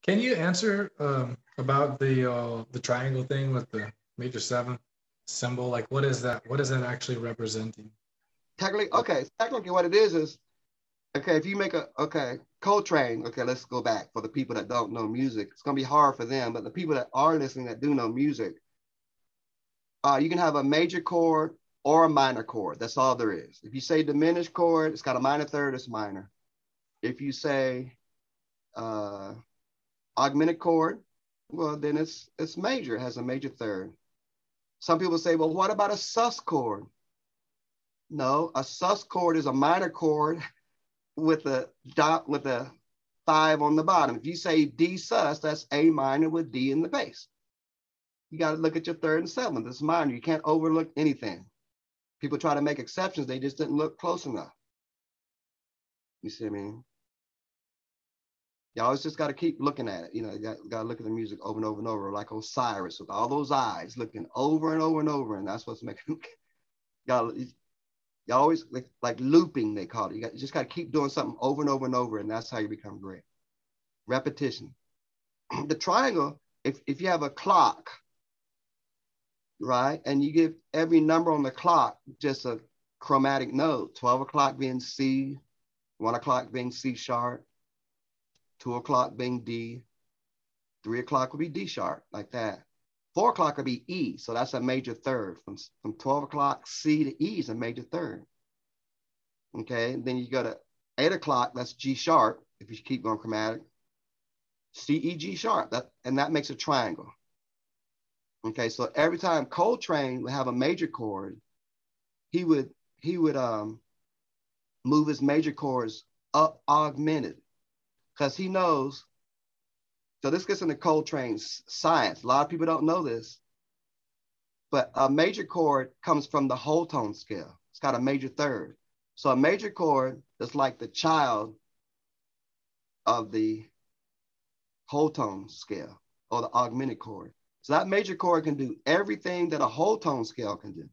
Can you answer about the triangle thing with the major seventh symbol? Like, what is that? What is that actually representing? Technically what it is okay, if you make a Coltrane, okay, let's go back for the people that don't know music. It's gonna be hard for them, but the people that are listening that do know music, you can have a major chord or a minor chord. That's all there is. If you say diminished chord, it's got a minor third, it's minor. If you say uh, augmented chord, well, then it's major, it has a major third. Some people say, well, what about a sus chord? No, a sus chord is a minor chord with a dot with a five on the bottom. If you say D sus, that's A minor with D in the bass. You got to look at your third and seventh. It's minor. You can't overlook anything. People try to make exceptions. They just didn't look close enough. You see what I mean? You always just got to keep looking at it. You know, you got to look at the music over and over and over, like Osiris with all those eyes looking over and over and over. And that's what's making you always like looping, they call it. You just got to keep doing something over and over and over. And that's how you become great. Repetition. The triangle, if you have a clock, right, and you give every number on the clock just a chromatic note, 12 o'clock being C, 1 o'clock being C sharp, 2 o'clock being D, 3 o'clock would be D sharp, like that. 4 o'clock would be E, so that's a major third. From 12 o'clock, C to E is a major third. Okay, and then you go to 8 o'clock, that's G sharp, if you keep going chromatic. C, E, G sharp, and that makes a triangle. Okay, so every time Coltrane would have a major chord, he would move his major chords up augmented, because he knows. So this gets into Coltrane's science. A lot of people don't know this, but a major chord comes from the whole tone scale. It's got a major third. So a major chord is like the child of the whole tone scale or the augmented chord. So that major chord can do everything that a whole tone scale can do.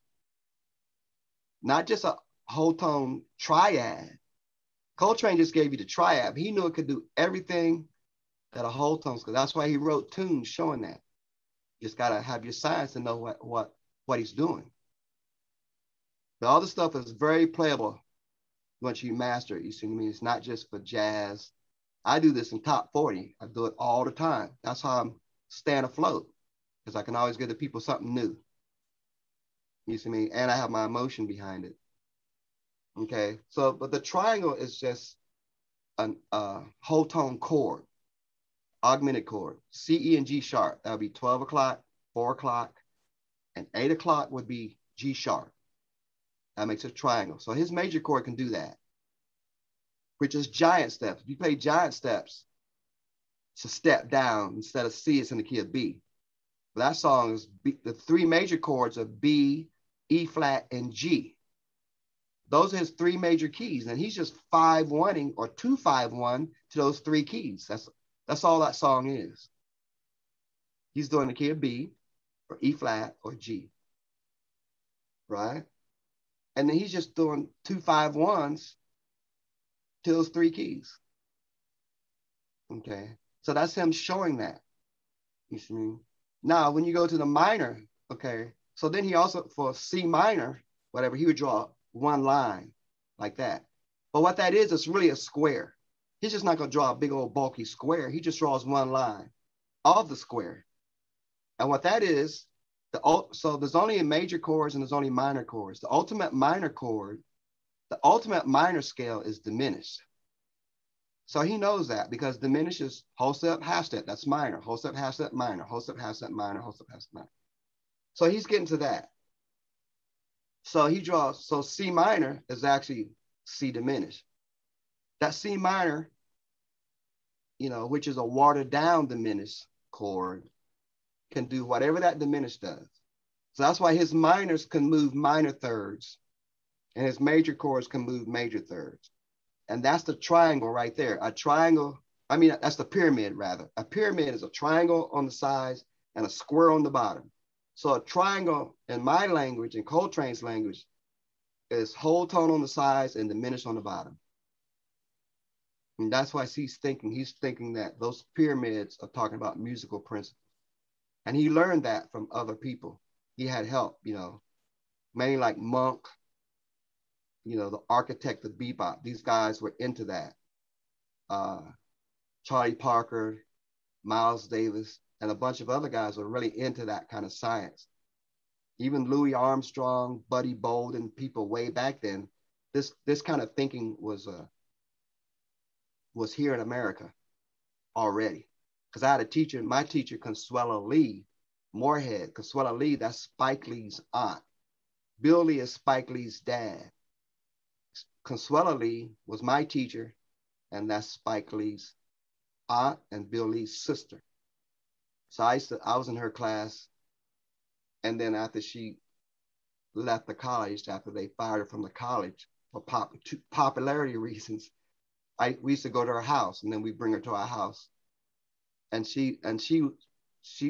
Not just a whole tone triad. Coltrane just gave you the triad. He knew it could do everything that a whole tone scale. That's why he wrote tunes showing that. You just gotta have your science to know what he's doing. But all this stuff is very playable once you master it. You see what I mean? It's not just for jazz. I do this in top 40. I do it all the time. That's how I'm staying afloat, because I can always give the people something new. You see me? And I have my emotion behind it. Okay. So, but the triangle is just a whole tone chord, augmented chord, C, E, and G sharp. That would be 12 o'clock, 4 o'clock, and 8 o'clock would be G sharp. That makes a triangle. So his major chord can do that, which is giant steps. If you play giant steps, it's a step down. Instead of C, it's in the key of B. But that song is B, the three major chords are B, E flat, and G. Those are his three major keys, and he's just 5-1ing or 2-5-1 to those three keys. That's all that song is. He's doing the key of B, or E flat, or G, right? And then he's just doing 2-5-1s to those three keys. Okay, so that's him showing that. You see me? Now, when you go to the minor, okay, so then he also, for C minor, whatever, he would draw one line like that. But what that is, it's really a square. He's just not going to draw a big old bulky square. He just draws one line of the square. And what that is, so there's only major chords and there's only minor chords. The ultimate minor chord, the ultimate minor scale is diminished. So he knows that, because diminished is whole step, half step, that's minor, whole step, half step, minor, whole step, half step, minor, whole step, half step, minor. So he's getting to that. So he draws, so C minor is actually C diminished. That C minor, which is a watered down diminished chord, can do whatever that diminished does. So that's why his minors can move minor thirds and his major chords can move major thirds. And that's the triangle right there. A triangle, that's the pyramid rather. A pyramid is a triangle on the sides and a square on the bottom. So a triangle in my language, in Coltrane's language, is whole tone on the sides and diminished on the bottom. And that's why he's thinking that those pyramids are talking about musical principles. And he learned that from other people. He had help, mainly like Monk, the architect of bebop. These guys were into that. Charlie Parker, Miles Davis, and a bunch of other guys were really into that kind of science. Even Louis Armstrong, Buddy Bolden, people way back then, this kind of thinking was here in America already. Because I had a teacher, my teacher, Consuelo Lee, Moorhead. Consuelo Lee, that's Spike Lee's aunt. Bill Lee is Spike Lee's dad. Consuelo Lee was my teacher, and that's Spike Lee's aunt and Bill Lee's sister. So I was in her class, and then after she left the college, after they fired her from the college for popularity reasons, we used to go to her house, and then we bring her to our house, and she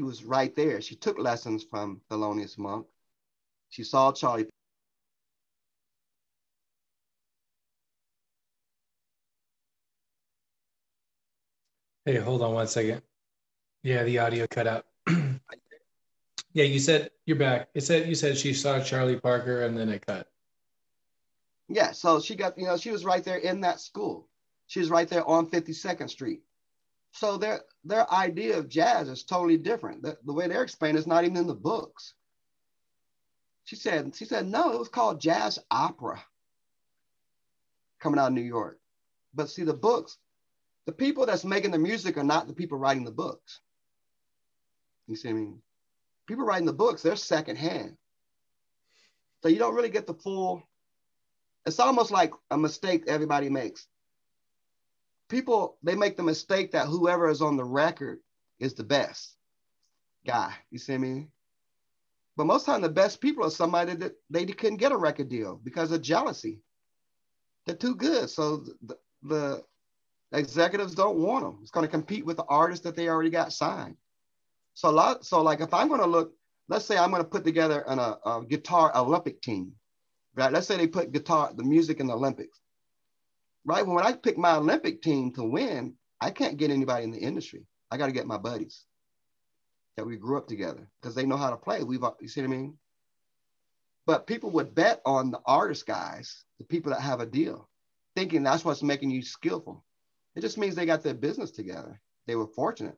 was right there. She took lessons from Thelonious Monk. She saw Charlie. Hey, hold on one second. Yeah, the audio cut out. Yeah, you said you're back. You said she saw Charlie Parker and then it cut. Yeah, so she got, she was right there in that school. She was right there on 52nd Street. So their idea of jazz is totally different. The way they're explained is not even in the books. She said, no, it was called jazz opera coming out of New York. But see, the books, the people that's making the music are not the people writing the books. You see what I mean? People writing the books, they're secondhand. So you don't really get the full, it's almost like a mistake everybody makes. People, they make the mistake that whoever is on the record is the best guy. You see what I mean? But most of the time, the best people are somebody that they couldn't get a record deal because of jealousy. They're too good. So the executives don't want them. It's going to compete with the artists that they already got signed. So like if I'm going to look, let's say I'm going to put together a guitar Olympic team, right? Let's say they put the music in the Olympics, right? When I pick my Olympic team to win, I can't get anybody in the industry. I got to get my buddies that we grew up together because they know how to play. You see what I mean? But people would bet on the artist guys, the people that have a deal, thinking that's what's making you skillful. It just means they got their business together. They were fortunate.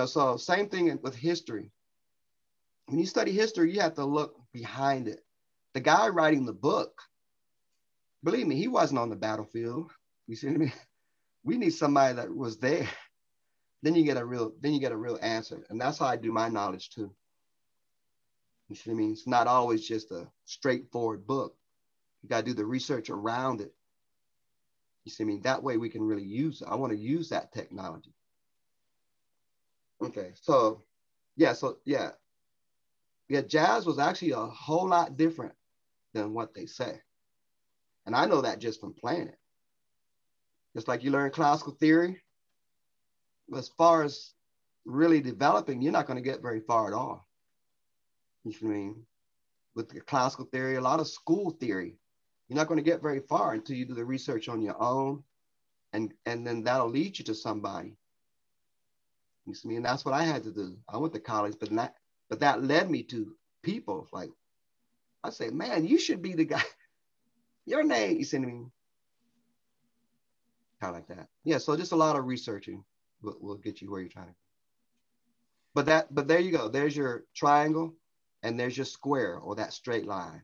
So same thing with history. When you study history, you have to look behind it. The guy writing the book, believe me, he wasn't on the battlefield. You see what I mean? We need somebody that was there. Then you get a real answer. And that's how I do my knowledge too. You see what I mean? It's not always just a straightforward book. You got to do the research around it. You see what I mean? That way we can really use it. I want to use that technology. Okay, so yeah, jazz was actually a whole lot different than what they say. And I know that just from playing it. Just like you learn classical theory, as far as really developing, you're not going to get very far at all. You know what I mean? With the classical theory, a lot of school theory, you're not going to get very far until you do the research on your own, and then that'll lead you to somebody. You see me? And that's what I had to do. I went to college, but that led me to people like, I say, man, you should be the guy. Your name, you see what I mean? Kind of like that. Yeah, so just a lot of researching will get you where you're trying to go. But there you go. There's your triangle and there's your square or that straight line.